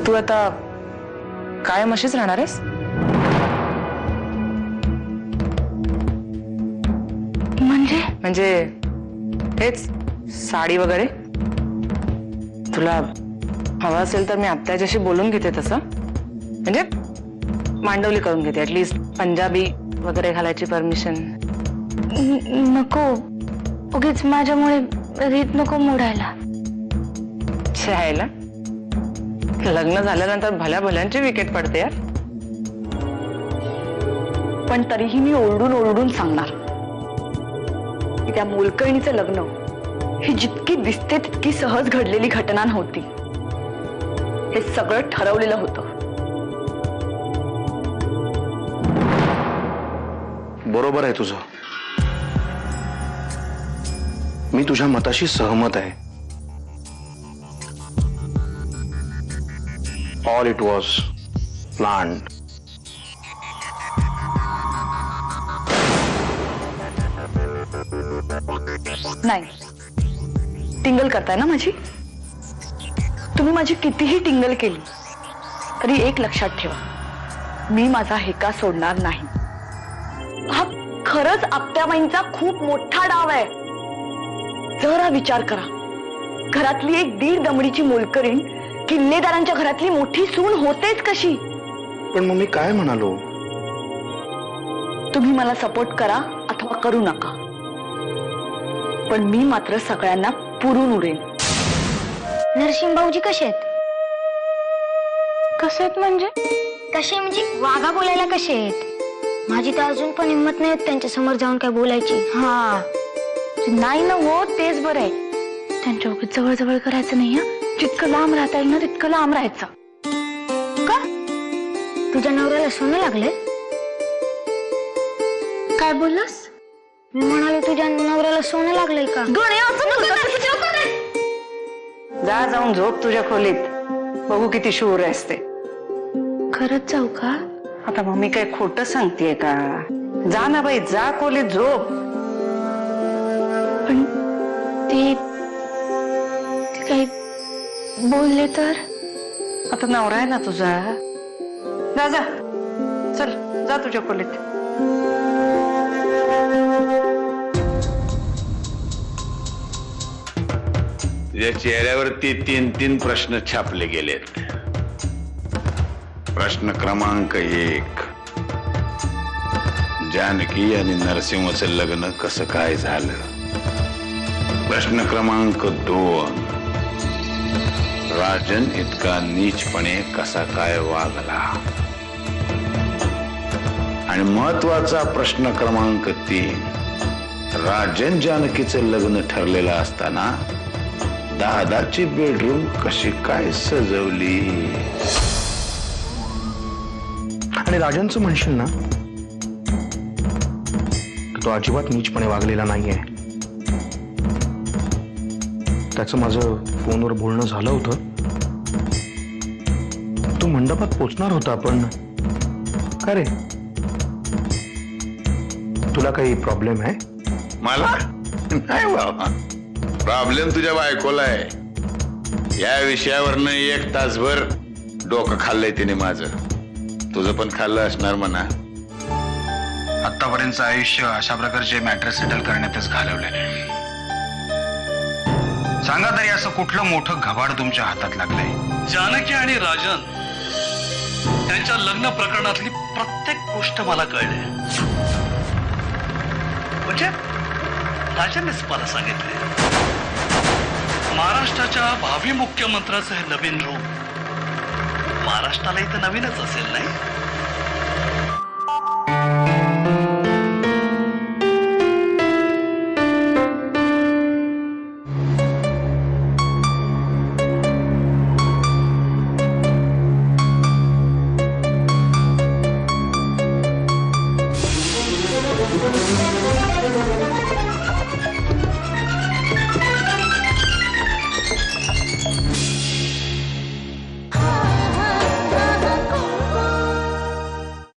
मग तू आता कायम अशीच राहणार आहेस? म्हणजे हेच साडी वगैरे? तुला हवा असेल तर मी आत्याच्याशी बोलून घेते तसं, म्हणजे मांडवली करून घेते, ऍटलीस्ट पंजाबी वगैरे घालायची परमिशन. नको, उगीच माझ्यामुळे रीत नको मोडायला. छायला लग्न झाल्यानंतर भल्या भल्यांची विकेट पडते यार. पण तरीही मी ओरडून ओरडून सांगणार की त्या मोलकर्णीचं लग्न ही जितकी दिसते तितकी सहज घडलेली घटना नव्हती. हे सगळं ठरवलेलं होतं. बरोबर आहे तुझं. मी तुझ्या मताशी सहमत आहे. All it was planned. नाही, टिंगल करताय ना माझी? तुम्ही माझी कितीही टिंगल केली तरी एक लक्षात ठेवा, मी माझा हेका सोडणार नाही. हा खरंच आप्याबाईंचा खूप मोठा डाव आहे. जरा विचार करा, घरातली एक दीड दमडीची मोलकरीण किल्लेदारांच्या घरातली मोठी सून होतेच कशी? पण मग मी काय म्हणालो? तुम्ही मला सपोर्ट करा अथवा करू नका, पण मी मात्र सगळ्यांना पुरून उरेन. नरसिंह भाऊजी कसे आहेत? कसे आहेत म्हणजे? कसे म्हणजे वागा बोलायला कसे आहेत? माझी तर अजून पण हिंमत नाही होत त्यांच्या समोर जाऊन काय बोलायची. हा नाही ना, हो तेच बरं आहे. त्यांच्या ओळखीत जवळ जवळ करायचं नाही. जितकं लांब राहता येईल ना तितकं लांब राहायचं. का? तुझ्या नवऱ्याला सोनं लागले? काय बोललास? मी म्हणाले तुझ्या नवऱ्याला सोनं लागलंय का? जा जाऊन झोप तुझ्या खोलीत, बघू किती शूर आहेस ते. खरंच जाऊ का? आता मग मी काय खोटं सांगतेय का? जा ना बाई, जा खोलीत झोप. पण ते काही बोलले तर? आता नवरा आहे ना तुझा, जा जा, चल जा तुझ्या खोलीत. तुझ्या चेहऱ्यावरती 3-3 प्रश्न छापले गेलेत. प्रश्न क्रमांक 1, जानकी आणि नरसिंहचं लग्न कसं काय झालं? प्रश्न क्रमांक 2, राजन इतका नीचपणे कसा काय वागला? आणि महत्वाचा प्रश्न क्रमांक 3, राजन जानकीचं लग्न ठरलेलं असताना दादाची बेडरूम कशी काय सजवली? आणि राजनचं म्हणशील ना, तो अजिबात नीचपणे वागलेला नाहीये. त्याचं माझं फोनवर बोलणं झालं होतं. तो मंडपात पोचणार होता, पण काय रे, तुला काही प्रॉब्लेम आहे? मला नाही बाबा, प्रॉब्लेम तुझ्या बायकोला आहे. या विषयावरनं 1 तासभर डोकं खाल्लंय तिने माझं. तुझं पण खाल्लं असणार म्हणा. आतापर्यंतचं आयुष्य अशा प्रकारचे मॅटर सेटल करण्यातच घालवलेले. सांगा तरी असं कुठलं मोठं घबाड तुमच्या हातात लागलंय? जानकी आणि राजन त्यांच्या लग्न प्रकरणातली प्रत्येक गोष्ट मला कळली. म्हणजे राजननेच मला सांगितले. महाराष्ट्राच्या भावी मुख्यमंत्र्याचं हे नवीन रूप महाराष्ट्राला इथं नवीनच असेल नाही?